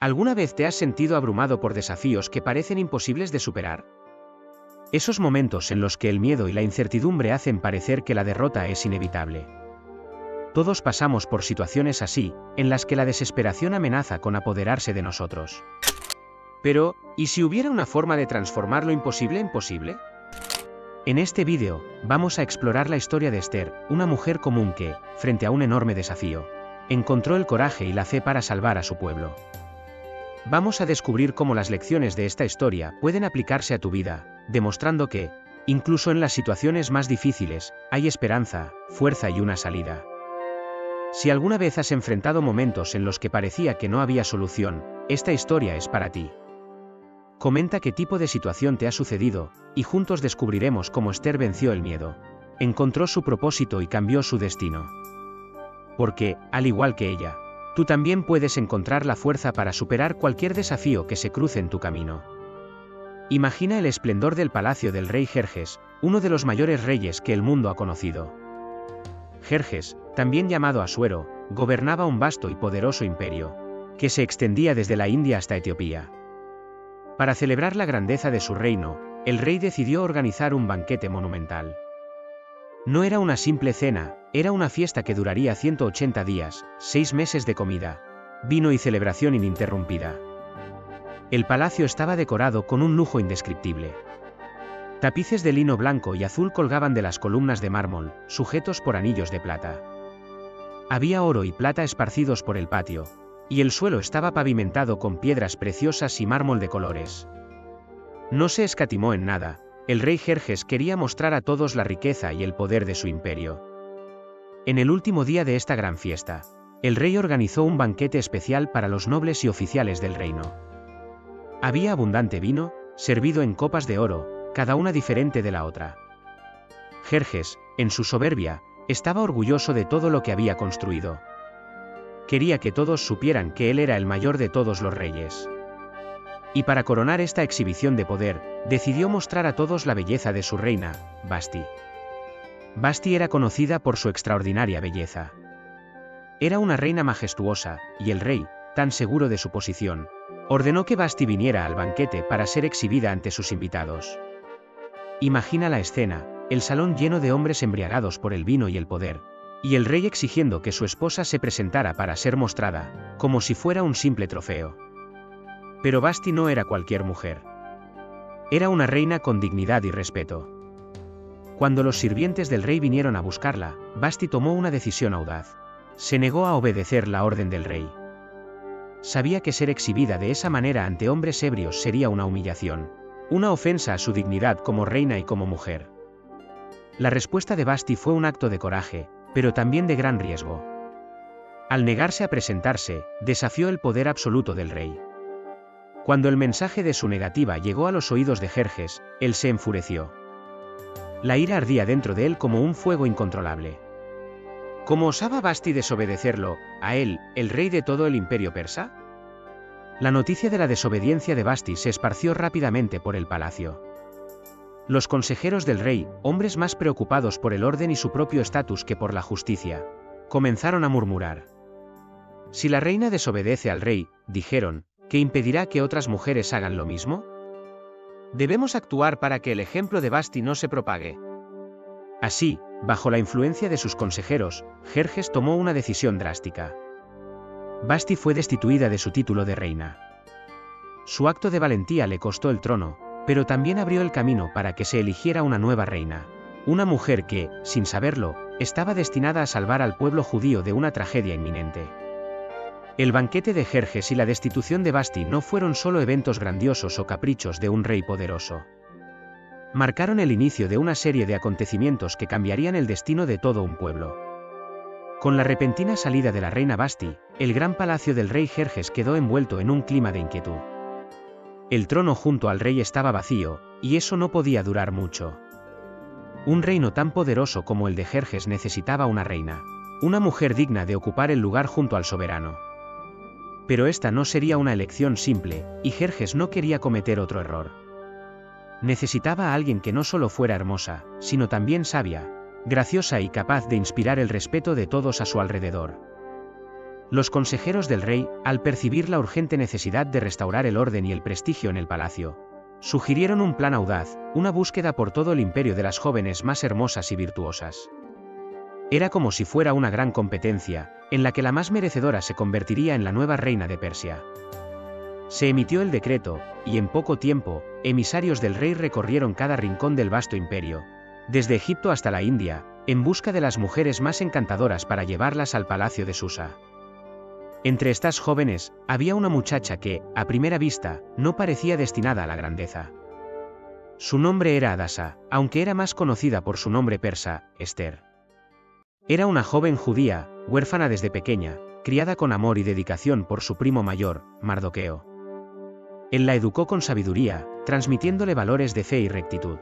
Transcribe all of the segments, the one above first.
¿Alguna vez te has sentido abrumado por desafíos que parecen imposibles de superar? Esos momentos en los que el miedo y la incertidumbre hacen parecer que la derrota es inevitable. Todos pasamos por situaciones así, en las que la desesperación amenaza con apoderarse de nosotros. Pero, ¿y si hubiera una forma de transformar lo imposible en posible? En este vídeo, vamos a explorar la historia de Esther, una mujer común que, frente a un enorme desafío, encontró el coraje y la fe para salvar a su pueblo. Vamos a descubrir cómo las lecciones de esta historia pueden aplicarse a tu vida, demostrando que, incluso en las situaciones más difíciles, hay esperanza, fuerza y una salida. Si alguna vez has enfrentado momentos en los que parecía que no había solución, esta historia es para ti. Comenta qué tipo de situación te ha sucedido, y juntos descubriremos cómo Esther venció el miedo, encontró su propósito y cambió su destino. Porque, al igual que ella, tú también puedes encontrar la fuerza para superar cualquier desafío que se cruce en tu camino. Imagina el esplendor del palacio del rey Jerjes, uno de los mayores reyes que el mundo ha conocido. Jerjes, también llamado Asuero, gobernaba un vasto y poderoso imperio, que se extendía desde la India hasta Etiopía. Para celebrar la grandeza de su reino, el rey decidió organizar un banquete monumental. No era una simple cena, era una fiesta que duraría 180 días, 6 meses de comida, vino y celebración ininterrumpida. El palacio estaba decorado con un lujo indescriptible. Tapices de lino blanco y azul colgaban de las columnas de mármol, sujetos por anillos de plata. Había oro y plata esparcidos por el patio, y el suelo estaba pavimentado con piedras preciosas y mármol de colores. No se escatimó en nada. El rey Jerjes quería mostrar a todos la riqueza y el poder de su imperio. En el último día de esta gran fiesta, el rey organizó un banquete especial para los nobles y oficiales del reino. Había abundante vino, servido en copas de oro, cada una diferente de la otra. Jerjes, en su soberbia, estaba orgulloso de todo lo que había construido. Quería que todos supieran que él era el mayor de todos los reyes. Y para coronar esta exhibición de poder, decidió mostrar a todos la belleza de su reina, Vashti. Vashti era conocida por su extraordinaria belleza. Era una reina majestuosa, y el rey, tan seguro de su posición, ordenó que Vashti viniera al banquete para ser exhibida ante sus invitados. Imagina la escena, el salón lleno de hombres embriagados por el vino y el poder, y el rey exigiendo que su esposa se presentara para ser mostrada, como si fuera un simple trofeo. Pero Vashti no era cualquier mujer. Era una reina con dignidad y respeto. Cuando los sirvientes del rey vinieron a buscarla, Vashti tomó una decisión audaz. Se negó a obedecer la orden del rey. Sabía que ser exhibida de esa manera ante hombres ebrios sería una humillación, una ofensa a su dignidad como reina y como mujer. La respuesta de Vashti fue un acto de coraje, pero también de gran riesgo. Al negarse a presentarse, desafió el poder absoluto del rey. Cuando el mensaje de su negativa llegó a los oídos de Jerjes, él se enfureció. La ira ardía dentro de él como un fuego incontrolable. ¿Cómo osaba Vashti desobedecerlo, a él, el rey de todo el imperio persa? La noticia de la desobediencia de Vashti se esparció rápidamente por el palacio. Los consejeros del rey, hombres más preocupados por el orden y su propio estatus que por la justicia, comenzaron a murmurar. Si la reina desobedece al rey, dijeron, ¿qué impedirá que otras mujeres hagan lo mismo? Debemos actuar para que el ejemplo de Vashti no se propague. Así, bajo la influencia de sus consejeros, Jerjes tomó una decisión drástica. Vashti fue destituida de su título de reina. Su acto de valentía le costó el trono, pero también abrió el camino para que se eligiera una nueva reina, una mujer que, sin saberlo, estaba destinada a salvar al pueblo judío de una tragedia inminente. El banquete de Jerjes y la destitución de Vashti no fueron solo eventos grandiosos o caprichos de un rey poderoso. Marcaron el inicio de una serie de acontecimientos que cambiarían el destino de todo un pueblo. Con la repentina salida de la reina Vashti, el gran palacio del rey Jerjes quedó envuelto en un clima de inquietud. El trono junto al rey estaba vacío, y eso no podía durar mucho. Un reino tan poderoso como el de Jerjes necesitaba una reina, una mujer digna de ocupar el lugar junto al soberano. Pero esta no sería una elección simple, y Jerjes no quería cometer otro error. Necesitaba a alguien que no solo fuera hermosa, sino también sabia, graciosa y capaz de inspirar el respeto de todos a su alrededor. Los consejeros del rey, al percibir la urgente necesidad de restaurar el orden y el prestigio en el palacio, sugirieron un plan audaz, una búsqueda por todo el imperio de las jóvenes más hermosas y virtuosas. Era como si fuera una gran competencia, en la que la más merecedora se convertiría en la nueva reina de Persia. Se emitió el decreto, y en poco tiempo, emisarios del rey recorrieron cada rincón del vasto imperio, desde Egipto hasta la India, en busca de las mujeres más encantadoras para llevarlas al palacio de Susa. Entre estas jóvenes, había una muchacha que, a primera vista, no parecía destinada a la grandeza. Su nombre era Hadasa, aunque era más conocida por su nombre persa, Esther. Era una joven judía, huérfana desde pequeña, criada con amor y dedicación por su primo mayor, Mardoqueo. Él la educó con sabiduría, transmitiéndole valores de fe y rectitud.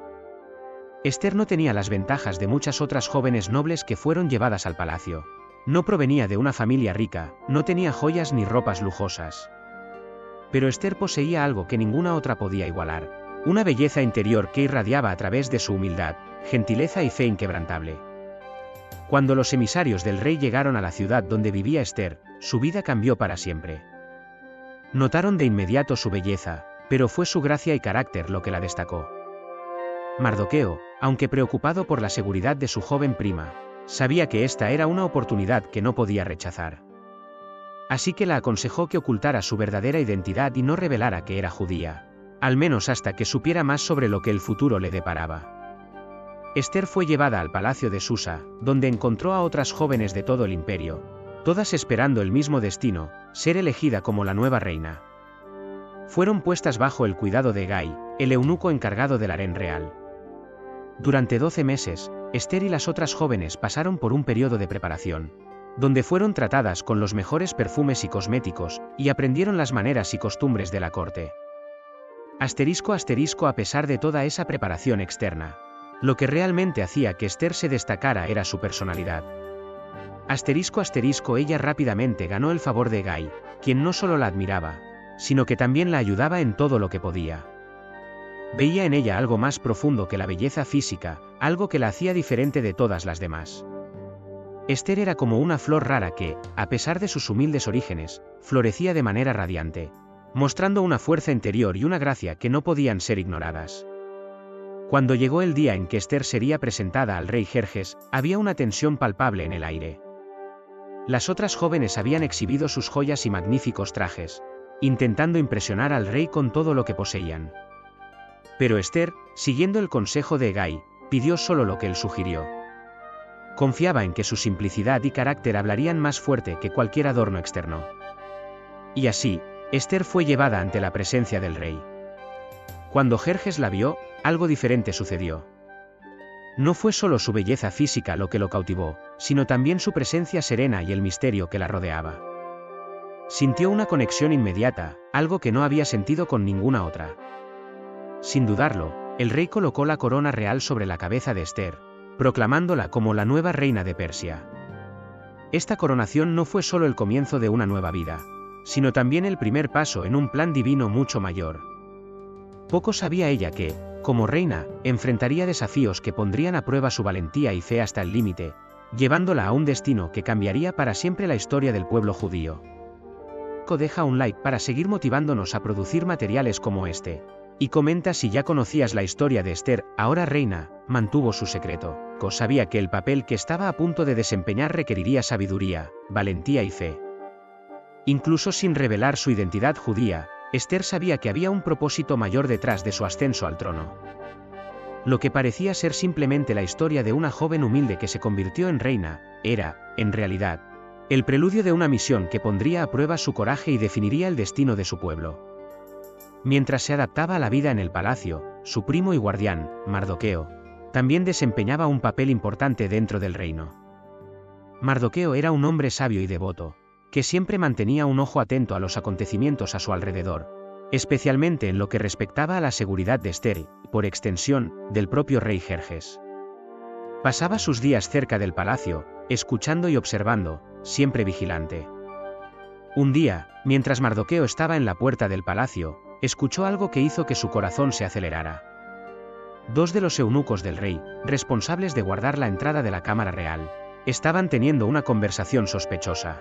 Esther no tenía las ventajas de muchas otras jóvenes nobles que fueron llevadas al palacio. No provenía de una familia rica, no tenía joyas ni ropas lujosas. Pero Esther poseía algo que ninguna otra podía igualar, una belleza interior que irradiaba a través de su humildad, gentileza y fe inquebrantable. Cuando los emisarios del rey llegaron a la ciudad donde vivía Esther, su vida cambió para siempre. Notaron de inmediato su belleza, pero fue su gracia y carácter lo que la destacó. Mardoqueo, aunque preocupado por la seguridad de su joven prima, sabía que esta era una oportunidad que no podía rechazar. Así que la aconsejó que ocultara su verdadera identidad y no revelara que era judía, al menos hasta que supiera más sobre lo que el futuro le deparaba. Esther fue llevada al palacio de Susa, donde encontró a otras jóvenes de todo el imperio, todas esperando el mismo destino, ser elegida como la nueva reina. Fueron puestas bajo el cuidado de Hegai, el eunuco encargado del harén real. Durante 12 meses, Esther y las otras jóvenes pasaron por un periodo de preparación, donde fueron tratadas con los mejores perfumes y cosméticos, y aprendieron las maneras y costumbres de la corte. *** A pesar de toda esa preparación externa, lo que realmente hacía que Esther se destacara era su personalidad. Ella rápidamente ganó el favor de Hegai, quien no solo la admiraba, sino que también la ayudaba en todo lo que podía. Veía en ella algo más profundo que la belleza física, algo que la hacía diferente de todas las demás. Esther era como una flor rara que, a pesar de sus humildes orígenes, florecía de manera radiante, mostrando una fuerza interior y una gracia que no podían ser ignoradas. Cuando llegó el día en que Esther sería presentada al rey Jerjes, había una tensión palpable en el aire. Las otras jóvenes habían exhibido sus joyas y magníficos trajes, intentando impresionar al rey con todo lo que poseían. Pero Esther, siguiendo el consejo de Hegai, pidió solo lo que él sugirió. Confiaba en que su simplicidad y carácter hablarían más fuerte que cualquier adorno externo. Y así, Esther fue llevada ante la presencia del rey. Cuando Jerjes la vio, algo diferente sucedió. No fue solo su belleza física lo que lo cautivó, sino también su presencia serena y el misterio que la rodeaba. Sintió una conexión inmediata, algo que no había sentido con ninguna otra. Sin dudarlo, el rey colocó la corona real sobre la cabeza de Esther, proclamándola como la nueva reina de Persia. Esta coronación no fue solo el comienzo de una nueva vida, sino también el primer paso en un plan divino mucho mayor. Poco sabía ella que, como reina, enfrentaría desafíos que pondrían a prueba su valentía y fe hasta el límite, llevándola a un destino que cambiaría para siempre la historia del pueblo judío. Deja un like para seguir motivándonos a producir materiales como este. Y comenta si ya conocías la historia de Esther, ahora reina, mantuvo su secreto. Sabía que el papel que estaba a punto de desempeñar requeriría sabiduría, valentía y fe. Incluso sin revelar su identidad judía, Esther sabía que había un propósito mayor detrás de su ascenso al trono. Lo que parecía ser simplemente la historia de una joven humilde que se convirtió en reina, era, en realidad, el preludio de una misión que pondría a prueba su coraje y definiría el destino de su pueblo. Mientras se adaptaba a la vida en el palacio, su primo y guardián, Mardoqueo, también desempeñaba un papel importante dentro del reino. Mardoqueo era un hombre sabio y devoto, que siempre mantenía un ojo atento a los acontecimientos a su alrededor, especialmente en lo que respectaba a la seguridad de Esther y, por extensión, del propio rey Jerjes. Pasaba sus días cerca del palacio, escuchando y observando, siempre vigilante. Un día, mientras Mardoqueo estaba en la puerta del palacio, escuchó algo que hizo que su corazón se acelerara. Dos de los eunucos del rey, responsables de guardar la entrada de la cámara real, estaban teniendo una conversación sospechosa.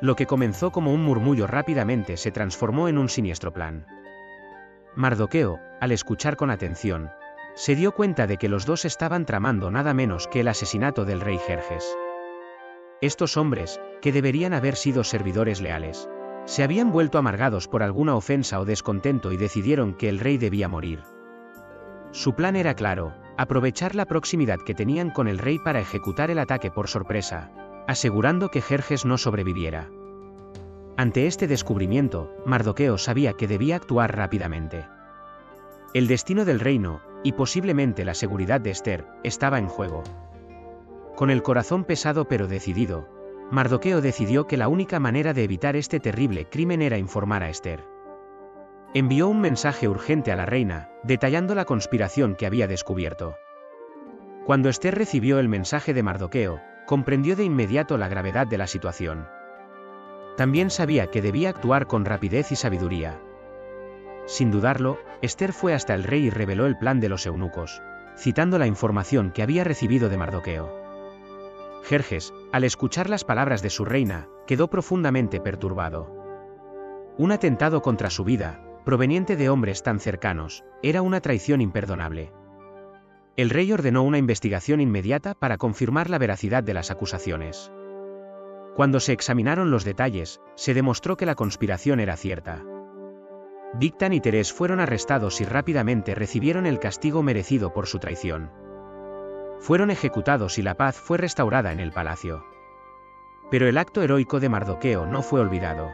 Lo que comenzó como un murmullo rápidamente se transformó en un siniestro plan. Mardoqueo, al escuchar con atención, se dio cuenta de que los dos estaban tramando nada menos que el asesinato del rey Jerjes. Estos hombres, que deberían haber sido servidores leales, se habían vuelto amargados por alguna ofensa o descontento y decidieron que el rey debía morir. Su plan era claro: aprovechar la proximidad que tenían con el rey para ejecutar el ataque por sorpresa, asegurando que Jerjes no sobreviviera. Ante este descubrimiento, Mardoqueo sabía que debía actuar rápidamente. El destino del reino, y posiblemente la seguridad de Esther, estaba en juego. Con el corazón pesado pero decidido, Mardoqueo decidió que la única manera de evitar este terrible crimen era informar a Esther. Envió un mensaje urgente a la reina, detallando la conspiración que había descubierto. Cuando Esther recibió el mensaje de Mardoqueo, comprendió de inmediato la gravedad de la situación. También sabía que debía actuar con rapidez y sabiduría. Sin dudarlo, Esther fue hasta el rey y reveló el plan de los eunucos, citando la información que había recibido de Mardoqueo. Jerjes, al escuchar las palabras de su reina, quedó profundamente perturbado. Un atentado contra su vida, proveniente de hombres tan cercanos, era una traición imperdonable. El rey ordenó una investigación inmediata para confirmar la veracidad de las acusaciones. Cuando se examinaron los detalles, se demostró que la conspiración era cierta. Bigtan y Teres fueron arrestados y rápidamente recibieron el castigo merecido por su traición. Fueron ejecutados y la paz fue restaurada en el palacio. Pero el acto heroico de Mardoqueo no fue olvidado.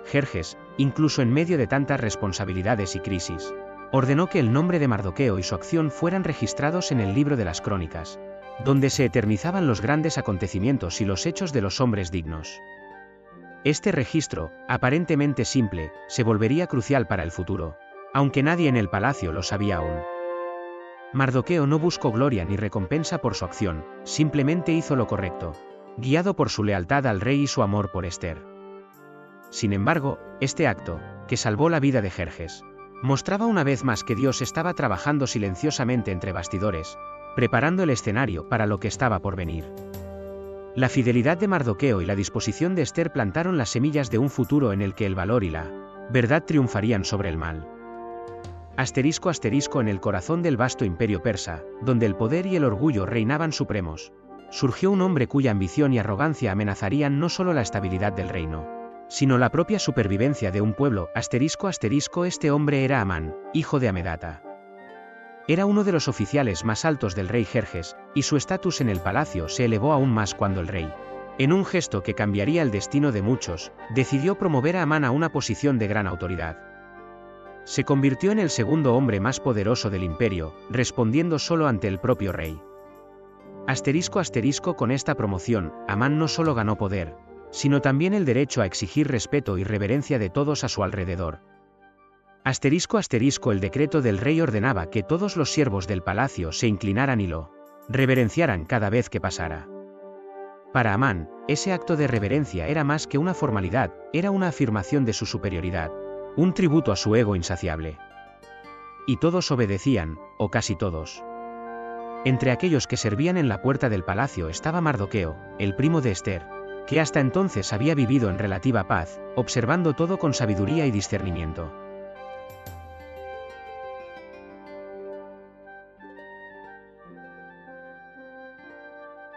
Jerjes, incluso en medio de tantas responsabilidades y crisis, ordenó que el nombre de Mardoqueo y su acción fueran registrados en el libro de las crónicas, donde se eternizaban los grandes acontecimientos y los hechos de los hombres dignos. Este registro, aparentemente simple, se volvería crucial para el futuro, aunque nadie en el palacio lo sabía aún. Mardoqueo no buscó gloria ni recompensa por su acción, simplemente hizo lo correcto, guiado por su lealtad al rey y su amor por Esther. Sin embargo, este acto, que salvó la vida de Jerjes, mostraba una vez más que Dios estaba trabajando silenciosamente entre bastidores, preparando el escenario para lo que estaba por venir. La fidelidad de Mardoqueo y la disposición de Esther plantaron las semillas de un futuro en el que el valor y la verdad triunfarían sobre el mal. Asterisco en el corazón del vasto imperio persa, donde el poder y el orgullo reinaban supremos, surgió un hombre cuya ambición y arrogancia amenazarían no solo la estabilidad del reino, sino la propia supervivencia de un pueblo. Este hombre era Amán, hijo de Amedata. Era uno de los oficiales más altos del rey Jerjes, y su estatus en el palacio se elevó aún más cuando el rey, en un gesto que cambiaría el destino de muchos, decidió promover a Amán a una posición de gran autoridad. Se convirtió en el segundo hombre más poderoso del imperio, respondiendo solo ante el propio rey. Con esta promoción, Amán no solo ganó poder, sino también el derecho a exigir respeto y reverencia de todos a su alrededor. El decreto del rey ordenaba que todos los siervos del palacio se inclinaran y lo reverenciaran cada vez que pasara. Para Amán, ese acto de reverencia era más que una formalidad, era una afirmación de su superioridad, un tributo a su ego insaciable. Y todos obedecían, o casi todos. Entre aquellos que servían en la puerta del palacio estaba Mardoqueo, el primo de Esther, que hasta entonces había vivido en relativa paz, observando todo con sabiduría y discernimiento.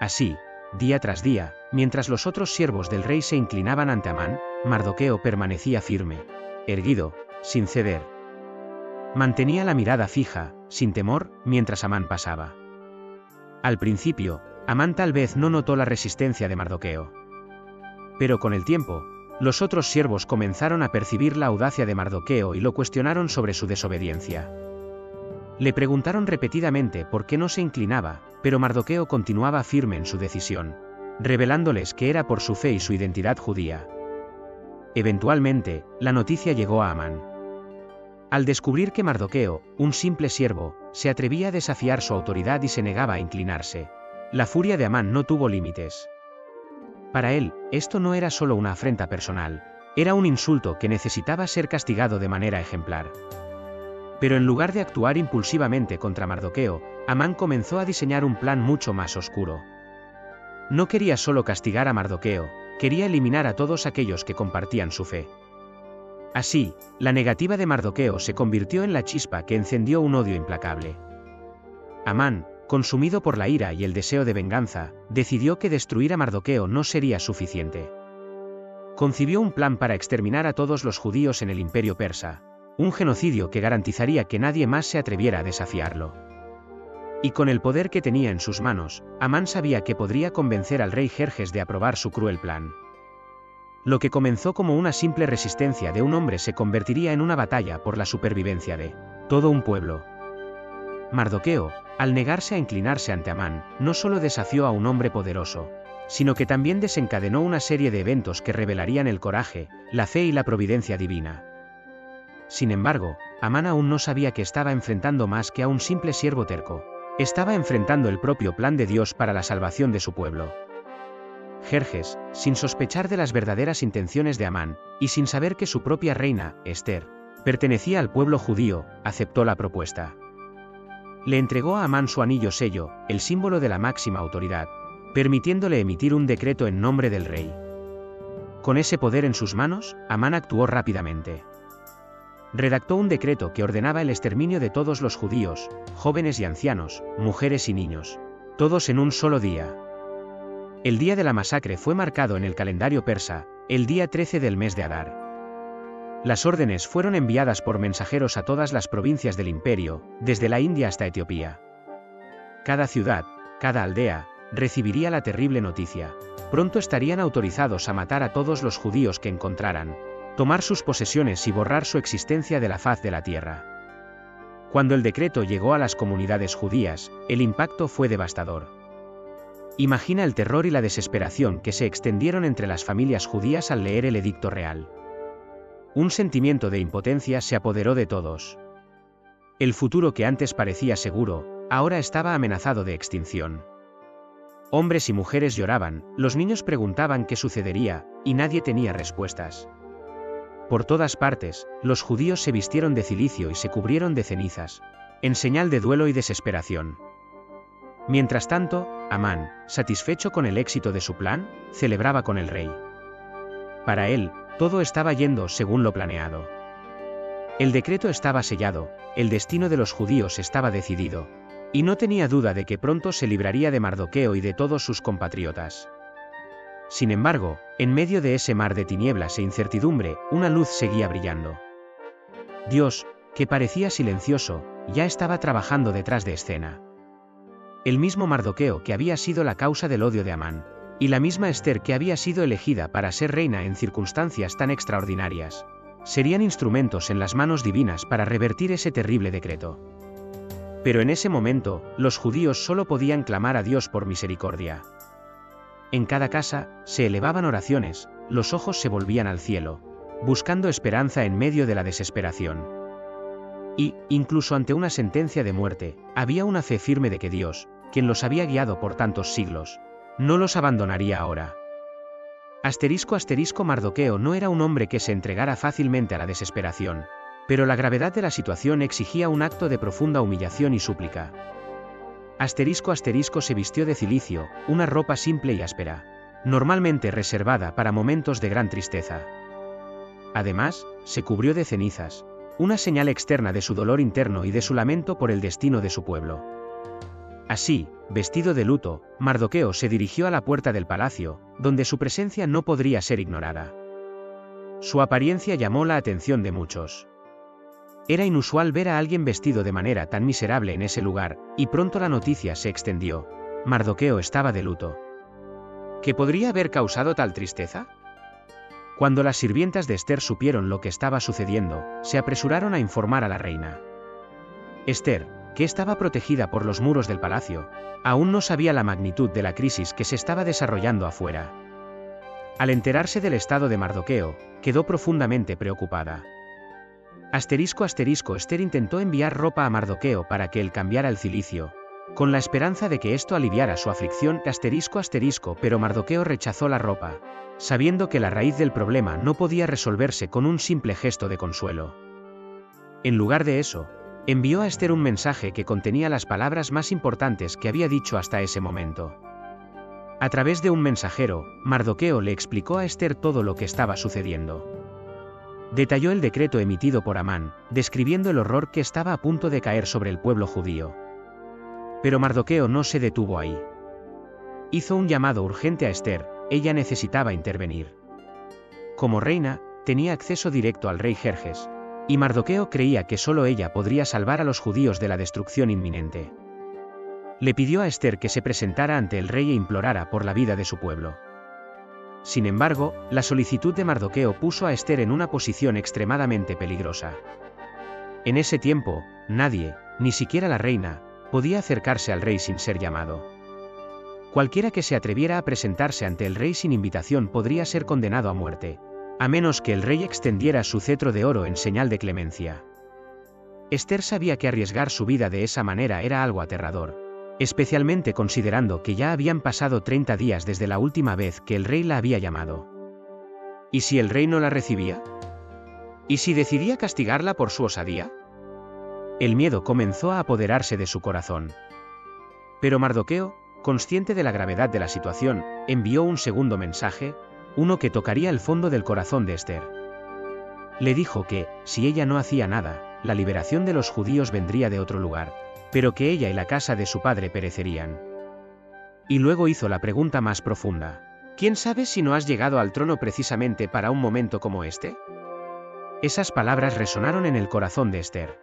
Así, día tras día, mientras los otros siervos del rey se inclinaban ante Amán, Mardoqueo permanecía firme, erguido, sin ceder. Mantenía la mirada fija, sin temor, mientras Amán pasaba. Al principio, Amán tal vez no notó la resistencia de Mardoqueo. Pero con el tiempo, los otros siervos comenzaron a percibir la audacia de Mardoqueo y lo cuestionaron sobre su desobediencia. Le preguntaron repetidamente por qué no se inclinaba, pero Mardoqueo continuaba firme en su decisión, revelándoles que era por su fe y su identidad judía. Eventualmente, la noticia llegó a Amán. Al descubrir que Mardoqueo, un simple siervo, se atrevía a desafiar su autoridad y se negaba a inclinarse, la furia de Amán no tuvo límites. Para él, esto no era solo una afrenta personal, era un insulto que necesitaba ser castigado de manera ejemplar. Pero en lugar de actuar impulsivamente contra Mardoqueo, Amán comenzó a diseñar un plan mucho más oscuro. No quería solo castigar a Mardoqueo, quería eliminar a todos aquellos que compartían su fe. Así, la negativa de Mardoqueo se convirtió en la chispa que encendió un odio implacable. Amán, consumido por la ira y el deseo de venganza, decidió que destruir a Mardoqueo no sería suficiente. Concibió un plan para exterminar a todos los judíos en el imperio persa, un genocidio que garantizaría que nadie más se atreviera a desafiarlo. Y con el poder que tenía en sus manos, Amán sabía que podría convencer al rey Jerjes de aprobar su cruel plan. Lo que comenzó como una simple resistencia de un hombre se convertiría en una batalla por la supervivencia de todo un pueblo. Mardoqueo, al negarse a inclinarse ante Amán, no solo desafió a un hombre poderoso, sino que también desencadenó una serie de eventos que revelarían el coraje, la fe y la providencia divina. Sin embargo, Amán aún no sabía que estaba enfrentando más que a un simple siervo terco. Estaba enfrentando el propio plan de Dios para la salvación de su pueblo. Jerjes, sin sospechar de las verdaderas intenciones de Amán, y sin saber que su propia reina, Esther, pertenecía al pueblo judío, aceptó la propuesta. Le entregó a Amán su anillo sello, el símbolo de la máxima autoridad, permitiéndole emitir un decreto en nombre del rey. Con ese poder en sus manos, Amán actuó rápidamente. Redactó un decreto que ordenaba el exterminio de todos los judíos, jóvenes y ancianos, mujeres y niños, todos en un solo día. El día de la masacre fue marcado en el calendario persa, el día 13 del mes de Adar. Las órdenes fueron enviadas por mensajeros a todas las provincias del imperio, desde la India hasta Etiopía. Cada ciudad, cada aldea, recibiría la terrible noticia. Pronto estarían autorizados a matar a todos los judíos que encontraran, tomar sus posesiones y borrar su existencia de la faz de la tierra. Cuando el decreto llegó a las comunidades judías, el impacto fue devastador. Imagina el terror y la desesperación que se extendieron entre las familias judías al leer el edicto real. Un sentimiento de impotencia se apoderó de todos. El futuro que antes parecía seguro, ahora estaba amenazado de extinción. Hombres y mujeres lloraban, los niños preguntaban qué sucedería, y nadie tenía respuestas. Por todas partes, los judíos se vistieron de cilicio y se cubrieron de cenizas, en señal de duelo y desesperación. Mientras tanto, Amán, satisfecho con el éxito de su plan, celebraba con el rey. Para él, todo estaba yendo según lo planeado. El decreto estaba sellado, el destino de los judíos estaba decidido, y no tenía duda de que pronto se libraría de Mardoqueo y de todos sus compatriotas. Sin embargo, en medio de ese mar de tinieblas e incertidumbre, una luz seguía brillando. Dios, que parecía silencioso, ya estaba trabajando detrás de escena. El mismo Mardoqueo que había sido la causa del odio de Amán, y la misma Esther que había sido elegida para ser reina en circunstancias tan extraordinarias, serían instrumentos en las manos divinas para revertir ese terrible decreto. Pero en ese momento, los judíos solo podían clamar a Dios por misericordia. En cada casa, se elevaban oraciones, los ojos se volvían al cielo, buscando esperanza en medio de la desesperación. Y, incluso ante una sentencia de muerte, había una fe firme de que Dios, quien los había guiado por tantos siglos, no los abandonaría ahora. Mardoqueo no era un hombre que se entregara fácilmente a la desesperación, pero la gravedad de la situación exigía un acto de profunda humillación y súplica. Se vistió de cilicio, una ropa simple y áspera, normalmente reservada para momentos de gran tristeza. Además, se cubrió de cenizas, una señal externa de su dolor interno y de su lamento por el destino de su pueblo. Así, vestido de luto, Mardoqueo se dirigió a la puerta del palacio, donde su presencia no podría ser ignorada. Su apariencia llamó la atención de muchos. Era inusual ver a alguien vestido de manera tan miserable en ese lugar, y pronto la noticia se extendió. Mardoqueo estaba de luto. ¿Qué podría haber causado tal tristeza? Cuando las sirvientas de Esther supieron lo que estaba sucediendo, se apresuraron a informar a la reina. Esther, que estaba protegida por los muros del palacio, aún no sabía la magnitud de la crisis que se estaba desarrollando afuera. Al enterarse del estado de Mardoqueo, quedó profundamente preocupada. Esther intentó enviar ropa a Mardoqueo para que él cambiara el cilicio, con la esperanza de que esto aliviara su aflicción, pero Mardoqueo rechazó la ropa, sabiendo que la raíz del problema no podía resolverse con un simple gesto de consuelo. En lugar de eso, envió a Esther un mensaje que contenía las palabras más importantes que había dicho hasta ese momento. A través de un mensajero, Mardoqueo le explicó a Esther todo lo que estaba sucediendo. Detalló el decreto emitido por Amán, describiendo el horror que estaba a punto de caer sobre el pueblo judío. Pero Mardoqueo no se detuvo ahí. Hizo un llamado urgente a Esther, ella necesitaba intervenir. Como reina, tenía acceso directo al rey Jerjes, y Mardoqueo creía que solo ella podría salvar a los judíos de la destrucción inminente. Le pidió a Esther que se presentara ante el rey e implorara por la vida de su pueblo. Sin embargo, la solicitud de Mardoqueo puso a Esther en una posición extremadamente peligrosa. En ese tiempo, nadie, ni siquiera la reina, podía acercarse al rey sin ser llamado. Cualquiera que se atreviera a presentarse ante el rey sin invitación podría ser condenado a muerte, a menos que el rey extendiera su cetro de oro en señal de clemencia. Esther sabía que arriesgar su vida de esa manera era algo aterrador, especialmente considerando que ya habían pasado 30 días desde la última vez que el rey la había llamado. ¿Y si el rey no la recibía? ¿Y si decidía castigarla por su osadía? El miedo comenzó a apoderarse de su corazón. Pero Mardoqueo, consciente de la gravedad de la situación, envió un segundo mensaje, uno que tocaría el fondo del corazón de Esther. Le dijo que, si ella no hacía nada, la liberación de los judíos vendría de otro lugar, pero que ella y la casa de su padre perecerían. Y luego hizo la pregunta más profunda. ¿Quién sabe si no has llegado al trono precisamente para un momento como este? Esas palabras resonaron en el corazón de Esther.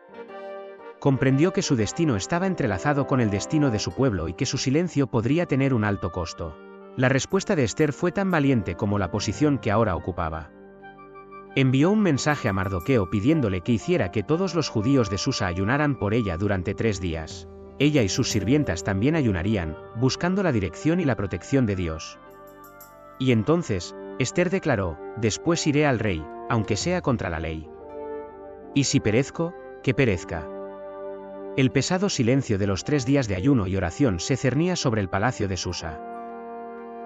Comprendió que su destino estaba entrelazado con el destino de su pueblo y que su silencio podría tener un alto costo. La respuesta de Esther fue tan valiente como la posición que ahora ocupaba. Envió un mensaje a Mardoqueo pidiéndole que hiciera que todos los judíos de Susa ayunaran por ella durante 3 días. Ella y sus sirvientas también ayunarían, buscando la dirección y la protección de Dios. Y entonces, Esther declaró, después iré al rey, aunque sea contra la ley. Y si perezco, que perezca. El pesado silencio de los 3 días de ayuno y oración se cernía sobre el palacio de Susa.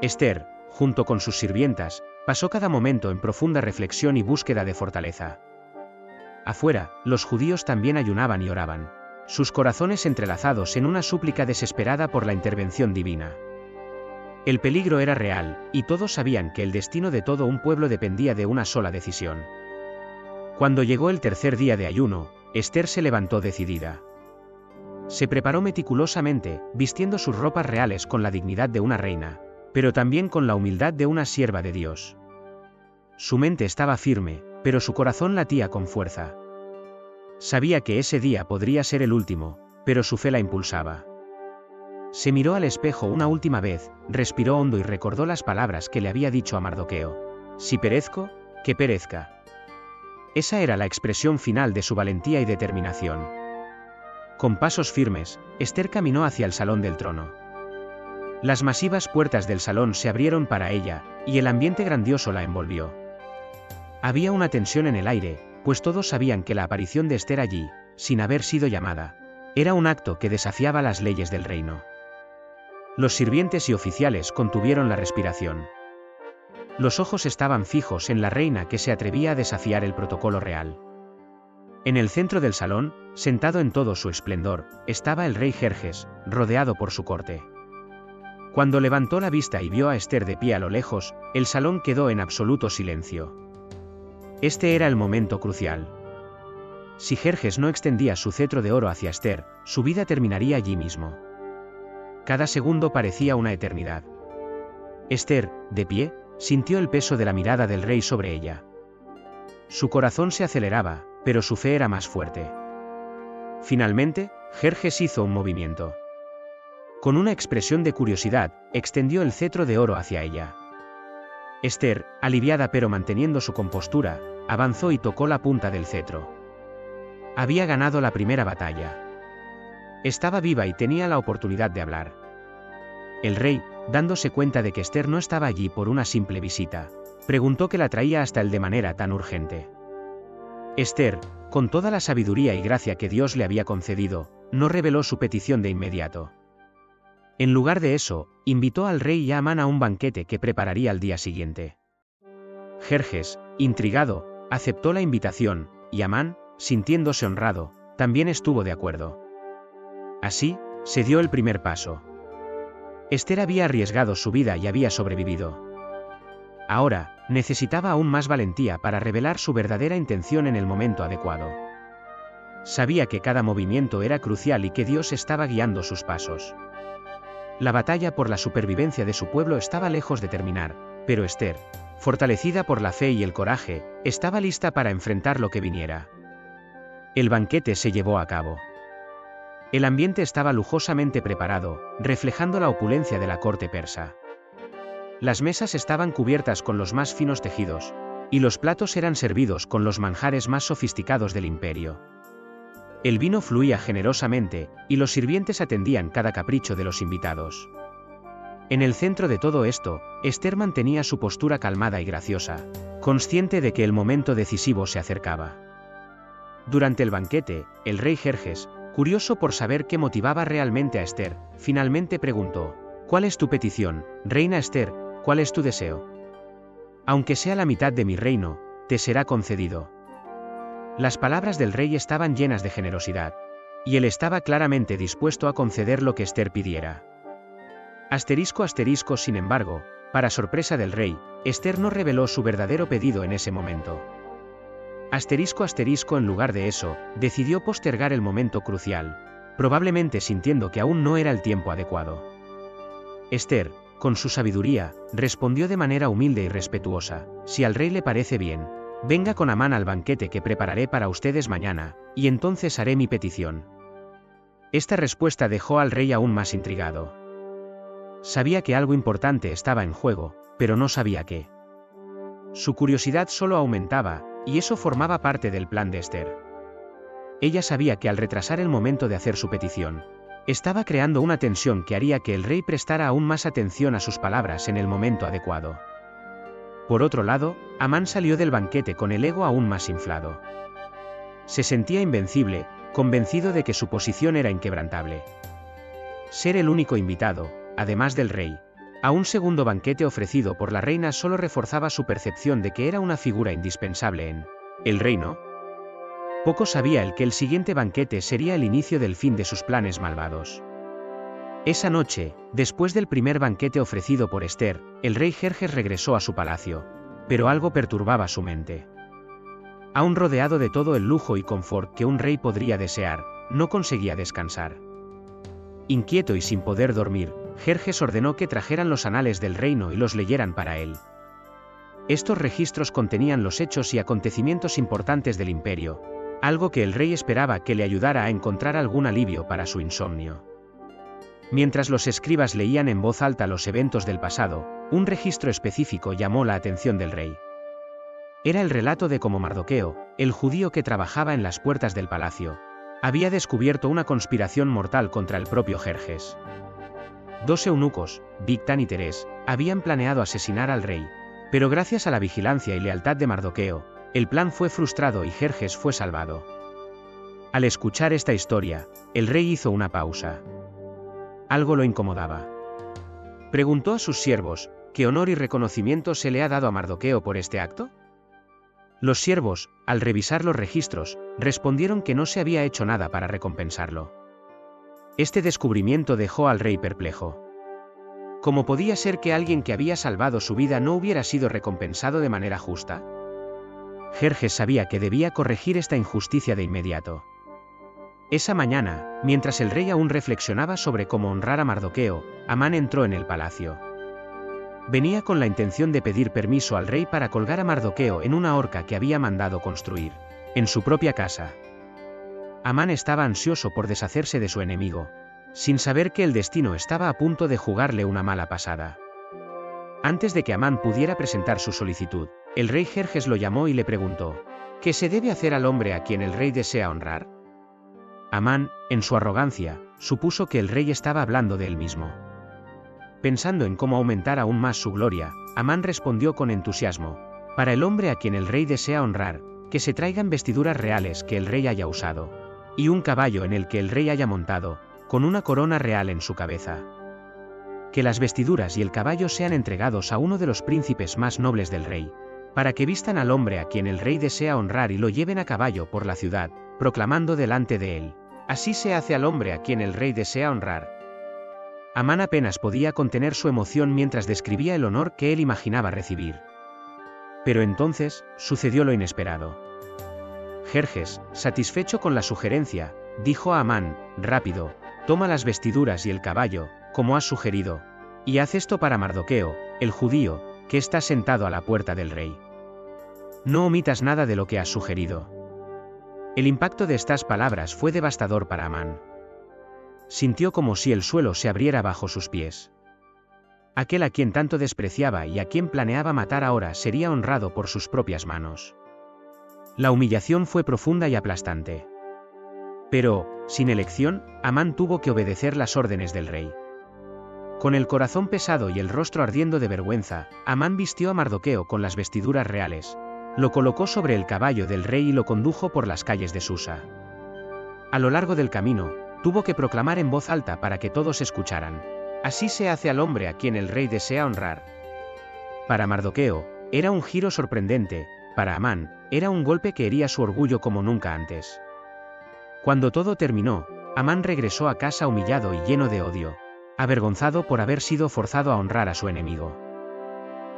Esther, junto con sus sirvientas, pasó cada momento en profunda reflexión y búsqueda de fortaleza. Afuera, los judíos también ayunaban y oraban, sus corazones entrelazados en una súplica desesperada por la intervención divina. El peligro era real, y todos sabían que el destino de todo un pueblo dependía de una sola decisión. Cuando llegó el tercer día de ayuno, Esther se levantó decidida. Se preparó meticulosamente, vistiendo sus ropas reales con la dignidad de una reina, pero también con la humildad de una sierva de Dios. Su mente estaba firme, pero su corazón latía con fuerza. Sabía que ese día podría ser el último, pero su fe la impulsaba. Se miró al espejo una última vez, respiró hondo y recordó las palabras que le había dicho a Mardoqueo. Si perezco, que perezca. Esa era la expresión final de su valentía y determinación. Con pasos firmes, Esther caminó hacia el salón del trono. Las masivas puertas del salón se abrieron para ella, y el ambiente grandioso la envolvió. Había una tensión en el aire, pues todos sabían que la aparición de Esther allí, sin haber sido llamada, era un acto que desafiaba las leyes del reino. Los sirvientes y oficiales contuvieron la respiración. Los ojos estaban fijos en la reina que se atrevía a desafiar el protocolo real. En el centro del salón, sentado en todo su esplendor, estaba el rey Jerjes, rodeado por su corte. Cuando levantó la vista y vio a Esther de pie a lo lejos, el salón quedó en absoluto silencio. Este era el momento crucial. Si Jerjes no extendía su cetro de oro hacia Esther, su vida terminaría allí mismo. Cada segundo parecía una eternidad. Esther, de pie, sintió el peso de la mirada del rey sobre ella. Su corazón se aceleraba, pero su fe era más fuerte. Finalmente, Jerjes hizo un movimiento. Con una expresión de curiosidad, extendió el cetro de oro hacia ella. Esther, aliviada pero manteniendo su compostura, avanzó y tocó la punta del cetro. Había ganado la primera batalla. Estaba viva y tenía la oportunidad de hablar. El rey, dándose cuenta de que Esther no estaba allí por una simple visita, preguntó qué la traía hasta él de manera tan urgente. Esther, con toda la sabiduría y gracia que Dios le había concedido, no reveló su petición de inmediato. En lugar de eso, invitó al rey y a Amán a un banquete que prepararía al día siguiente. Jerjes, intrigado, aceptó la invitación, y Amán, sintiéndose honrado, también estuvo de acuerdo. Así, se dio el primer paso. Esther había arriesgado su vida y había sobrevivido. Ahora, necesitaba aún más valentía para revelar su verdadera intención en el momento adecuado. Sabía que cada movimiento era crucial y que Dios estaba guiando sus pasos. La batalla por la supervivencia de su pueblo estaba lejos de terminar, pero Esther, fortalecida por la fe y el coraje, estaba lista para enfrentar lo que viniera. El banquete se llevó a cabo. El ambiente estaba lujosamente preparado, reflejando la opulencia de la corte persa. Las mesas estaban cubiertas con los más finos tejidos, y los platos eran servidos con los manjares más sofisticados del imperio. El vino fluía generosamente, y los sirvientes atendían cada capricho de los invitados. En el centro de todo esto, Esther mantenía su postura calmada y graciosa, consciente de que el momento decisivo se acercaba. Durante el banquete, el rey Jerjes, curioso por saber qué motivaba realmente a Esther, finalmente preguntó: «¿Cuál es tu petición, reina Esther? ¿Cuál es tu deseo? Aunque sea la mitad de mi reino, te será concedido». Las palabras del rey estaban llenas de generosidad, y él estaba claramente dispuesto a conceder lo que Esther pidiera. Sin embargo, para sorpresa del rey, Esther no reveló su verdadero pedido en ese momento. En lugar de eso, decidió postergar el momento crucial, probablemente sintiendo que aún no era el tiempo adecuado. Esther, con su sabiduría, respondió de manera humilde y respetuosa: «Si al rey le parece bien, venga con Amán al banquete que prepararé para ustedes mañana, y entonces haré mi petición». Esta respuesta dejó al rey aún más intrigado. Sabía que algo importante estaba en juego, pero no sabía qué. Su curiosidad solo aumentaba, y eso formaba parte del plan de Esther. Ella sabía que al retrasar el momento de hacer su petición, estaba creando una tensión que haría que el rey prestara aún más atención a sus palabras en el momento adecuado. Por otro lado, Amán salió del banquete con el ego aún más inflado. Se sentía invencible, convencido de que su posición era inquebrantable. Ser el único invitado, además del rey, a un segundo banquete ofrecido por la reina solo reforzaba su percepción de que era una figura indispensable en el reino. Poco sabía él que el siguiente banquete sería el inicio del fin de sus planes malvados. Esa noche, después del primer banquete ofrecido por Esther, el rey Jerjes regresó a su palacio, pero algo perturbaba su mente. Aún rodeado de todo el lujo y confort que un rey podría desear, no conseguía descansar. Inquieto y sin poder dormir, Jerjes ordenó que trajeran los anales del reino y los leyeran para él. Estos registros contenían los hechos y acontecimientos importantes del imperio, algo que el rey esperaba que le ayudara a encontrar algún alivio para su insomnio. Mientras los escribas leían en voz alta los eventos del pasado, un registro específico llamó la atención del rey. Era el relato de cómo Mardoqueo, el judío que trabajaba en las puertas del palacio, había descubierto una conspiración mortal contra el propio Jerjes. 2 eunucos, Bigtán y Teres, habían planeado asesinar al rey, pero gracias a la vigilancia y lealtad de Mardoqueo, el plan fue frustrado y Jerjes fue salvado. Al escuchar esta historia, el rey hizo una pausa. Algo lo incomodaba. Preguntó a sus siervos: ¿qué honor y reconocimiento se le ha dado a Mardoqueo por este acto? Los siervos, al revisar los registros, respondieron que no se había hecho nada para recompensarlo. Este descubrimiento dejó al rey perplejo. ¿Cómo podía ser que alguien que había salvado su vida no hubiera sido recompensado de manera justa? Jerjes sabía que debía corregir esta injusticia de inmediato. Esa mañana, mientras el rey aún reflexionaba sobre cómo honrar a Mardoqueo, Amán entró en el palacio. Venía con la intención de pedir permiso al rey para colgar a Mardoqueo en una horca que había mandado construir, en su propia casa. Amán estaba ansioso por deshacerse de su enemigo, sin saber que el destino estaba a punto de jugarle una mala pasada. Antes de que Amán pudiera presentar su solicitud, el rey Jerjes lo llamó y le preguntó: ¿qué se debe hacer al hombre a quien el rey desea honrar? Amán, en su arrogancia, supuso que el rey estaba hablando de él mismo. Pensando en cómo aumentar aún más su gloria, Amán respondió con entusiasmo: para el hombre a quien el rey desea honrar, que se traigan vestiduras reales que el rey haya usado, y un caballo en el que el rey haya montado, con una corona real en su cabeza. Que las vestiduras y el caballo sean entregados a uno de los príncipes más nobles del rey, para que vistan al hombre a quien el rey desea honrar y lo lleven a caballo por la ciudad, proclamando delante de él: así se hace al hombre a quien el rey desea honrar. Amán apenas podía contener su emoción mientras describía el honor que él imaginaba recibir. Pero entonces, sucedió lo inesperado. Jerjes, satisfecho con la sugerencia, dijo a Amán: rápido, toma las vestiduras y el caballo, como has sugerido, y haz esto para Mardoqueo, el judío, que está sentado a la puerta del rey. No omitas nada de lo que has sugerido. El impacto de estas palabras fue devastador para Amán. Sintió como si el suelo se abriera bajo sus pies. Aquel a quien tanto despreciaba y a quien planeaba matar ahora sería honrado por sus propias manos. La humillación fue profunda y aplastante. Pero, sin elección, Amán tuvo que obedecer las órdenes del rey. Con el corazón pesado y el rostro ardiendo de vergüenza, Amán vistió a Mardoqueo con las vestiduras reales, lo colocó sobre el caballo del rey y lo condujo por las calles de Susa. A lo largo del camino, tuvo que proclamar en voz alta para que todos escucharan: así se hace al hombre a quien el rey desea honrar. Para Mardoqueo, era un giro sorprendente; para Amán, era un golpe que hería su orgullo como nunca antes. Cuando todo terminó, Amán regresó a casa humillado y lleno de odio, avergonzado por haber sido forzado a honrar a su enemigo.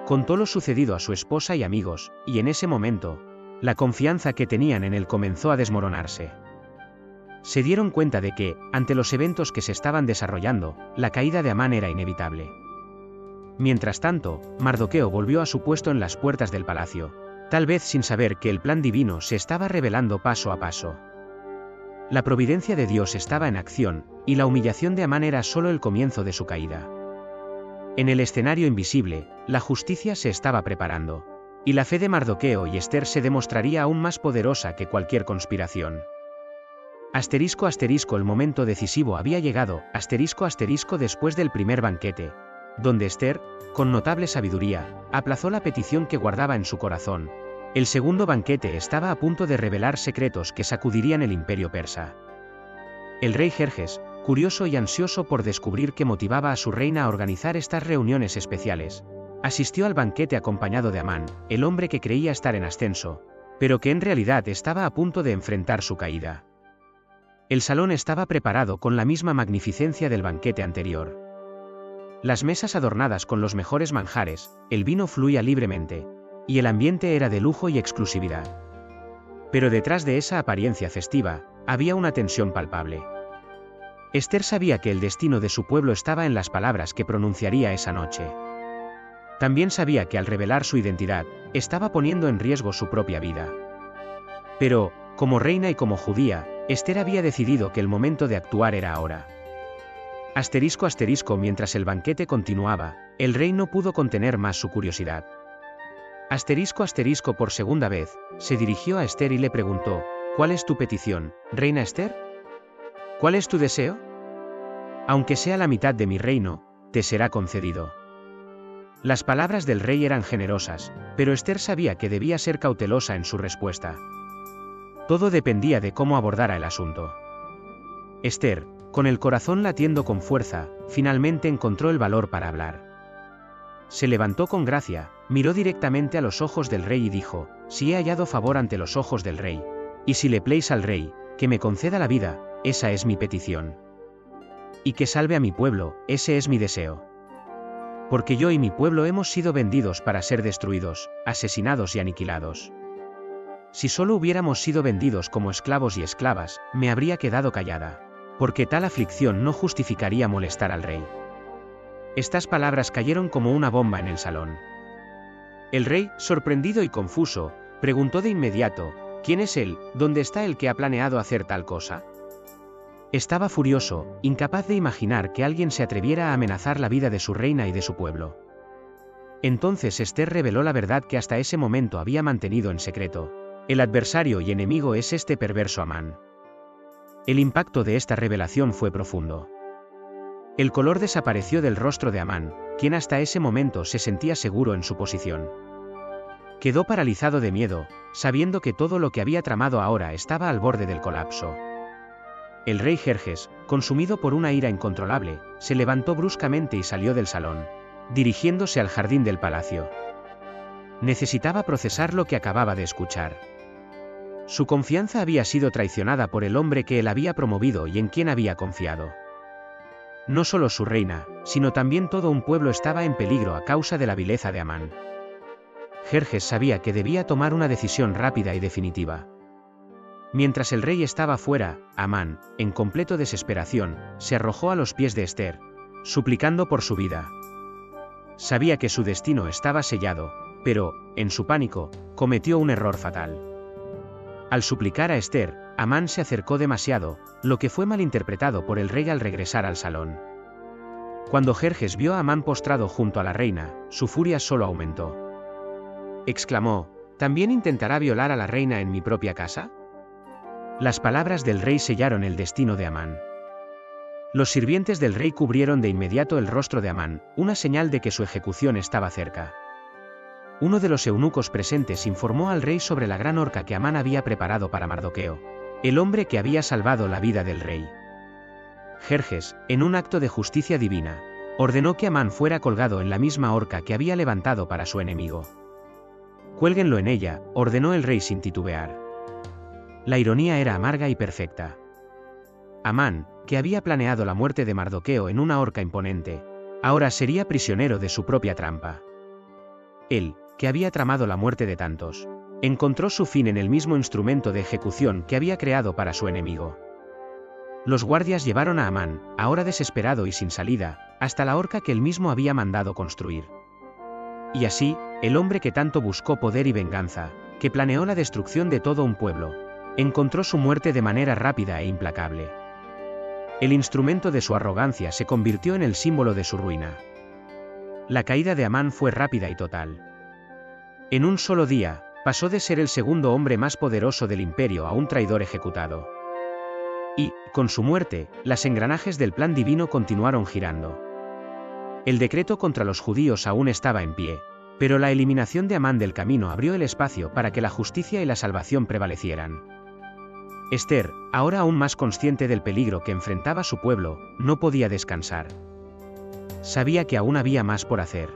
Contó lo sucedido a su esposa y amigos, y en ese momento, la confianza que tenían en él comenzó a desmoronarse. Se dieron cuenta de que, ante los eventos que se estaban desarrollando, la caída de Amán era inevitable. Mientras tanto, Mardoqueo volvió a su puesto en las puertas del palacio, tal vez sin saber que el plan divino se estaba revelando paso a paso. La providencia de Dios estaba en acción, y la humillación de Amán era solo el comienzo de su caída. En el escenario invisible, la justicia se estaba preparando, y la fe de Mardoqueo y Ester se demostraría aún más poderosa que cualquier conspiración. El momento decisivo había llegado, después del primer banquete, donde Ester, con notable sabiduría, aplazó la petición que guardaba en su corazón. El segundo banquete estaba a punto de revelar secretos que sacudirían el imperio persa. El rey Jerjes, curioso y ansioso por descubrir qué motivaba a su reina a organizar estas reuniones especiales, asistió al banquete acompañado de Amán, el hombre que creía estar en ascenso, pero que en realidad estaba a punto de enfrentar su caída. El salón estaba preparado con la misma magnificencia del banquete anterior. Las mesas adornadas con los mejores manjares, el vino fluía libremente, y el ambiente era de lujo y exclusividad. Pero detrás de esa apariencia festiva, había una tensión palpable. Ester sabía que el destino de su pueblo estaba en las palabras que pronunciaría esa noche. También sabía que al revelar su identidad, estaba poniendo en riesgo su propia vida. Pero, como reina y como judía, Ester había decidido que el momento de actuar era ahora. Mientras el banquete continuaba, el rey no pudo contener más su curiosidad. Por segunda vez, se dirigió a Ester y le preguntó: ¿cuál es tu petición, reina Ester? ¿Cuál es tu deseo? Aunque sea la mitad de mi reino, te será concedido. Las palabras del rey eran generosas, pero Ester sabía que debía ser cautelosa en su respuesta. Todo dependía de cómo abordara el asunto. Ester, con el corazón latiendo con fuerza, finalmente encontró el valor para hablar. Se levantó con gracia, miró directamente a los ojos del rey y dijo: si he hallado favor ante los ojos del rey, y si le place al rey, que me conceda la vida, esa es mi petición. Y que salve a mi pueblo, ese es mi deseo. Porque yo y mi pueblo hemos sido vendidos para ser destruidos, asesinados y aniquilados. Si solo hubiéramos sido vendidos como esclavos y esclavas, me habría quedado callada, porque tal aflicción no justificaría molestar al rey. Estas palabras cayeron como una bomba en el salón. El rey, sorprendido y confuso, preguntó de inmediato: ¿quién es él? ¿Dónde está el que ha planeado hacer tal cosa? Estaba furioso, incapaz de imaginar que alguien se atreviera a amenazar la vida de su reina y de su pueblo. Entonces Ester reveló la verdad que hasta ese momento había mantenido en secreto: el adversario y enemigo es este perverso Amán. El impacto de esta revelación fue profundo. El color desapareció del rostro de Amán, quien hasta ese momento se sentía seguro en su posición. Quedó paralizado de miedo, sabiendo que todo lo que había tramado ahora estaba al borde del colapso. El rey Jerjes, consumido por una ira incontrolable, se levantó bruscamente y salió del salón, dirigiéndose al jardín del palacio. Necesitaba procesar lo que acababa de escuchar. Su confianza había sido traicionada por el hombre que él había promovido y en quien había confiado. No solo su reina, sino también todo un pueblo estaba en peligro a causa de la vileza de Amán. Jerjes sabía que debía tomar una decisión rápida y definitiva. Mientras el rey estaba fuera, Amán, en completo desesperación, se arrojó a los pies de Esther, suplicando por su vida. Sabía que su destino estaba sellado, pero, en su pánico, cometió un error fatal. Al suplicar a Esther, Amán se acercó demasiado, lo que fue malinterpretado por el rey al regresar al salón. Cuando Jerjes vio a Amán postrado junto a la reina, su furia solo aumentó. Exclamó: ¿también intentará violar a la reina en mi propia casa? Las palabras del rey sellaron el destino de Amán. Los sirvientes del rey cubrieron de inmediato el rostro de Amán, una señal de que su ejecución estaba cerca. Uno de los eunucos presentes informó al rey sobre la gran horca que Amán había preparado para Mardoqueo, el hombre que había salvado la vida del rey. Jerjes, en un acto de justicia divina, ordenó que Amán fuera colgado en la misma horca que había levantado para su enemigo. «Cuélguenlo en ella», ordenó el rey sin titubear. La ironía era amarga y perfecta. Amán, que había planeado la muerte de Mardoqueo en una horca imponente, ahora sería prisionero de su propia trampa. Él, que había tramado la muerte de tantos, encontró su fin en el mismo instrumento de ejecución que había creado para su enemigo. Los guardias llevaron a Amán, ahora desesperado y sin salida, hasta la horca que él mismo había mandado construir. Y así, el hombre que tanto buscó poder y venganza, que planeó la destrucción de todo un pueblo, encontró su muerte de manera rápida e implacable. El instrumento de su arrogancia se convirtió en el símbolo de su ruina. La caída de Amán fue rápida y total. En un solo día, pasó de ser el segundo hombre más poderoso del imperio a un traidor ejecutado. Y, con su muerte, los engranajes del plan divino continuaron girando. El decreto contra los judíos aún estaba en pie, pero la eliminación de Amán del camino abrió el espacio para que la justicia y la salvación prevalecieran. Esther, ahora aún más consciente del peligro que enfrentaba su pueblo, no podía descansar. Sabía que aún había más por hacer.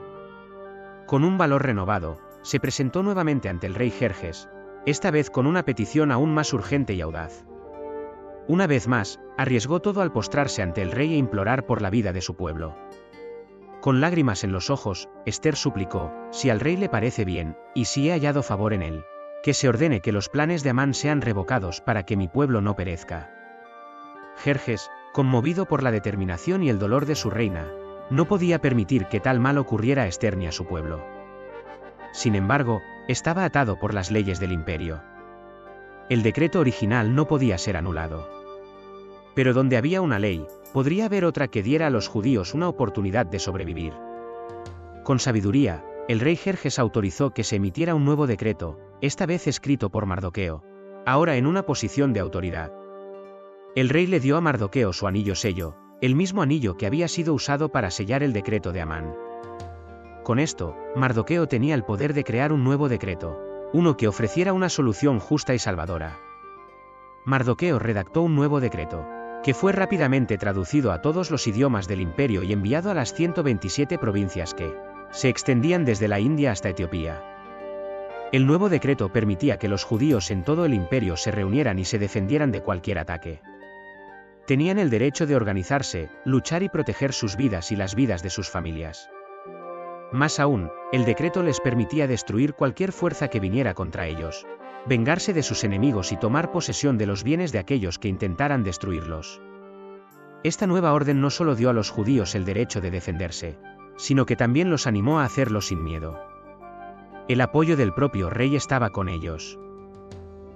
Con un valor renovado, se presentó nuevamente ante el rey Jerjes, esta vez con una petición aún más urgente y audaz. Una vez más, arriesgó todo al postrarse ante el rey e implorar por la vida de su pueblo. Con lágrimas en los ojos, Esther suplicó: si al rey le parece bien, y si he hallado favor en él, que se ordene que los planes de Amán sean revocados para que mi pueblo no perezca. Jerjes, conmovido por la determinación y el dolor de su reina, no podía permitir que tal mal ocurriera a Esther ni a su pueblo. Sin embargo, estaba atado por las leyes del imperio. El decreto original no podía ser anulado. Pero donde había una ley, podría haber otra que diera a los judíos una oportunidad de sobrevivir. Con sabiduría, el rey Jerjes autorizó que se emitiera un nuevo decreto, esta vez escrito por Mardoqueo, ahora en una posición de autoridad. El rey le dio a Mardoqueo su anillo sello, el mismo anillo que había sido usado para sellar el decreto de Amán. Con esto, Mardoqueo tenía el poder de crear un nuevo decreto, uno que ofreciera una solución justa y salvadora. Mardoqueo redactó un nuevo decreto, que fue rápidamente traducido a todos los idiomas del imperio y enviado a las 127 provincias que se extendían desde la India hasta Etiopía. El nuevo decreto permitía que los judíos en todo el imperio se reunieran y se defendieran de cualquier ataque. Tenían el derecho de organizarse, luchar y proteger sus vidas y las vidas de sus familias. Más aún, el decreto les permitía destruir cualquier fuerza que viniera contra ellos, vengarse de sus enemigos y tomar posesión de los bienes de aquellos que intentaran destruirlos. Esta nueva orden no solo dio a los judíos el derecho de defenderse, sino que también los animó a hacerlo sin miedo. El apoyo del propio rey estaba con ellos.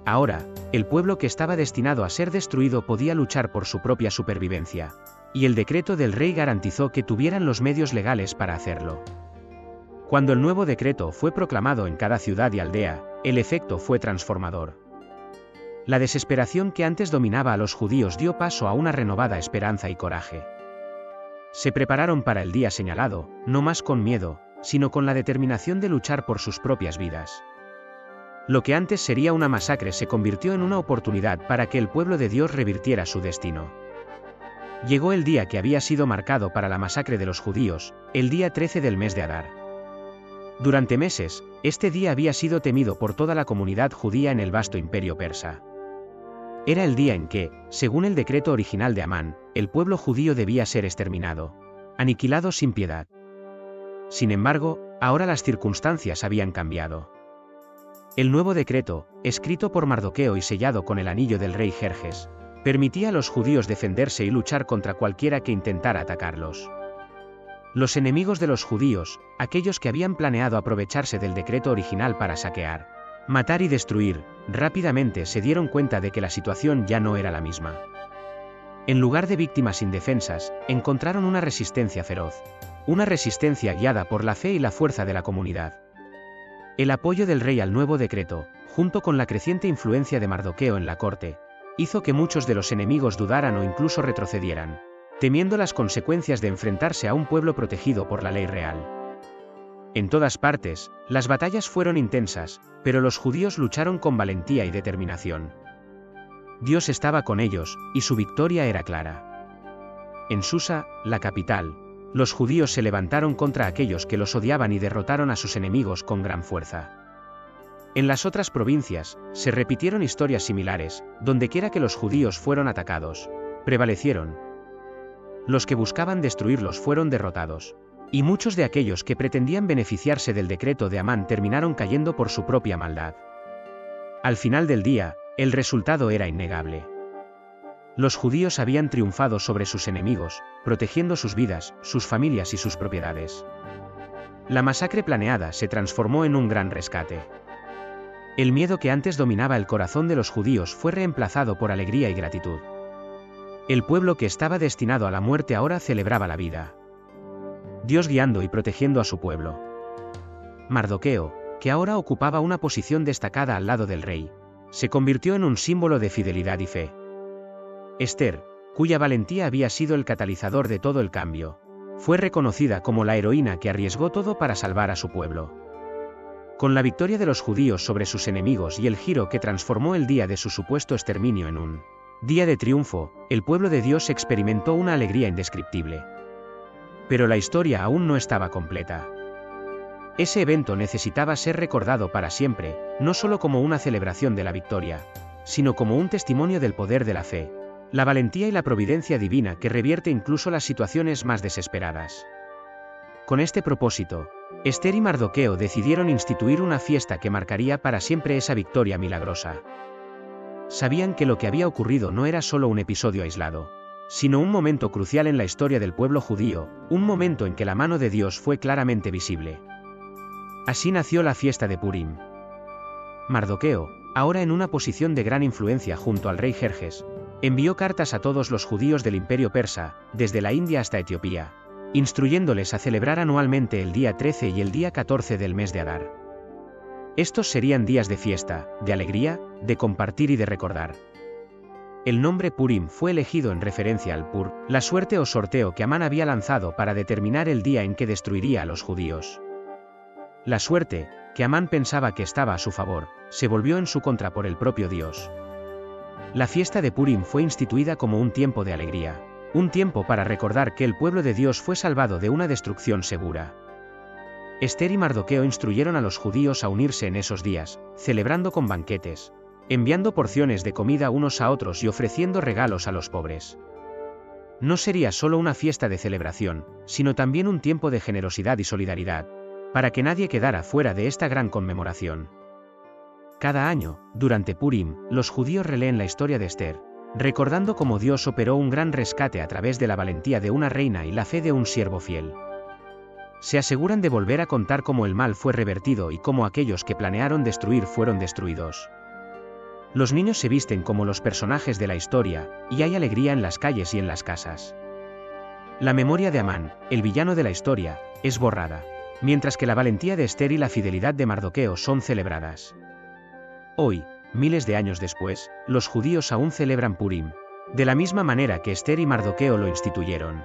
Ahora, el pueblo que estaba destinado a ser destruido podía luchar por su propia supervivencia, y el decreto del rey garantizó que tuvieran los medios legales para hacerlo. Cuando el nuevo decreto fue proclamado en cada ciudad y aldea, el efecto fue transformador. La desesperación que antes dominaba a los judíos dio paso a una renovada esperanza y coraje. Se prepararon para el día señalado, no más con miedo, sino con la determinación de luchar por sus propias vidas. Lo que antes sería una masacre se convirtió en una oportunidad para que el pueblo de Dios revirtiera su destino. Llegó el día que había sido marcado para la masacre de los judíos, el día 13 del mes de Adar. Durante meses, este día había sido temido por toda la comunidad judía en el vasto imperio persa. Era el día en que, según el decreto original de Amán, el pueblo judío debía ser exterminado, aniquilado sin piedad. Sin embargo, ahora las circunstancias habían cambiado. El nuevo decreto, escrito por Mardoqueo y sellado con el anillo del rey Jerjes, permitía a los judíos defenderse y luchar contra cualquiera que intentara atacarlos. Los enemigos de los judíos, aquellos que habían planeado aprovecharse del decreto original para saquear, matar y destruir, rápidamente se dieron cuenta de que la situación ya no era la misma. En lugar de víctimas indefensas, encontraron una resistencia feroz, una resistencia guiada por la fe y la fuerza de la comunidad. El apoyo del rey al nuevo decreto, junto con la creciente influencia de Mardoqueo en la corte, hizo que muchos de los enemigos dudaran o incluso retrocedieran, temiendo las consecuencias de enfrentarse a un pueblo protegido por la ley real. En todas partes, las batallas fueron intensas, pero los judíos lucharon con valentía y determinación. Dios estaba con ellos, y su victoria era clara. En Susa, la capital, los judíos se levantaron contra aquellos que los odiaban y derrotaron a sus enemigos con gran fuerza. En las otras provincias, se repitieron historias similares, dondequiera que los judíos fueron atacados, prevalecieron. Los que buscaban destruirlos fueron derrotados, y muchos de aquellos que pretendían beneficiarse del decreto de Amán terminaron cayendo por su propia maldad. Al final del día, el resultado era innegable. Los judíos habían triunfado sobre sus enemigos, protegiendo sus vidas, sus familias y sus propiedades. La masacre planeada se transformó en un gran rescate. El miedo que antes dominaba el corazón de los judíos fue reemplazado por alegría y gratitud. El pueblo que estaba destinado a la muerte ahora celebraba la vida. Dios guiando y protegiendo a su pueblo. Mardoqueo, que ahora ocupaba una posición destacada al lado del rey, se convirtió en un símbolo de fidelidad y fe. Esther, cuya valentía había sido el catalizador de todo el cambio, fue reconocida como la heroína que arriesgó todo para salvar a su pueblo. Con la victoria de los judíos sobre sus enemigos y el giro que transformó el día de su supuesto exterminio en un día de triunfo, el pueblo de Dios experimentó una alegría indescriptible. Pero la historia aún no estaba completa. Ese evento necesitaba ser recordado para siempre, no solo como una celebración de la victoria, sino como un testimonio del poder de la fe, la valentía y la providencia divina que revierte incluso las situaciones más desesperadas. Con este propósito, Esther y Mardoqueo decidieron instituir una fiesta que marcaría para siempre esa victoria milagrosa. Sabían que lo que había ocurrido no era solo un episodio aislado, sino un momento crucial en la historia del pueblo judío, un momento en que la mano de Dios fue claramente visible. Así nació la fiesta de Purim. Mardoqueo, ahora en una posición de gran influencia junto al rey Jerjes, envió cartas a todos los judíos del imperio persa, desde la India hasta Etiopía, instruyéndoles a celebrar anualmente el día 13 y el día 14 del mes de Adar. Estos serían días de fiesta, de alegría, de compartir y de recordar. El nombre Purim fue elegido en referencia al Pur, la suerte o sorteo que Amán había lanzado para determinar el día en que destruiría a los judíos. La suerte, que Amán pensaba que estaba a su favor, se volvió en su contra por el propio Dios. La fiesta de Purim fue instituida como un tiempo de alegría, un tiempo para recordar que el pueblo de Dios fue salvado de una destrucción segura. Esther y Mardoqueo instruyeron a los judíos a unirse en esos días, celebrando con banquetes, enviando porciones de comida unos a otros y ofreciendo regalos a los pobres. No sería solo una fiesta de celebración, sino también un tiempo de generosidad y solidaridad, para que nadie quedara fuera de esta gran conmemoración. Cada año, durante Purim, los judíos releen la historia de Esther, recordando cómo Dios operó un gran rescate a través de la valentía de una reina y la fe de un siervo fiel. Se aseguran de volver a contar cómo el mal fue revertido y cómo aquellos que planearon destruir fueron destruidos. Los niños se visten como los personajes de la historia, y hay alegría en las calles y en las casas. La memoria de Amán, el villano de la historia, es borrada, mientras que la valentía de Esther y la fidelidad de Mardoqueo son celebradas. Hoy, miles de años después, los judíos aún celebran Purim, de la misma manera que Esther y Mardoqueo lo instituyeron.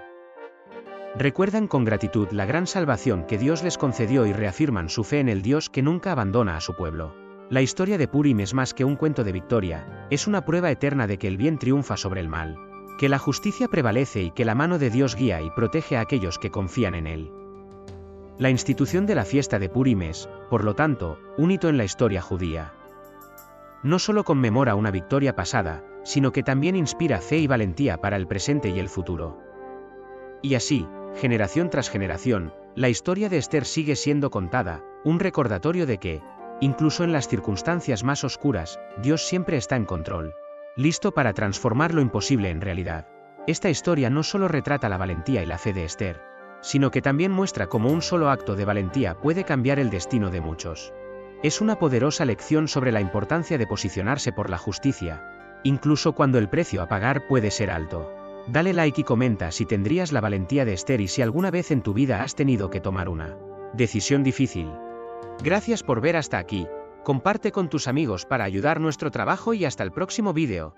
Recuerdan con gratitud la gran salvación que Dios les concedió y reafirman su fe en el Dios que nunca abandona a su pueblo. La historia de Purim es más que un cuento de victoria, es una prueba eterna de que el bien triunfa sobre el mal, que la justicia prevalece y que la mano de Dios guía y protege a aquellos que confían en él. La institución de la fiesta de Purim es, por lo tanto, un hito en la historia judía. no solo conmemora una victoria pasada, sino que también inspira fe y valentía para el presente y el futuro. Y así, generación tras generación, la historia de Esther sigue siendo contada, un recordatorio de que, incluso en las circunstancias más oscuras, Dios siempre está en control, listo para transformar lo imposible en realidad. Esta historia no solo retrata la valentía y la fe de Esther, sino que también muestra cómo un solo acto de valentía puede cambiar el destino de muchos. Es una poderosa lección sobre la importancia de posicionarse por la justicia, incluso cuando el precio a pagar puede ser alto. Dale like y comenta si tendrías la valentía de Esther y si alguna vez en tu vida has tenido que tomar una decisión difícil. Gracias por ver hasta aquí, comparte con tus amigos para ayudar nuestro trabajo y hasta el próximo vídeo.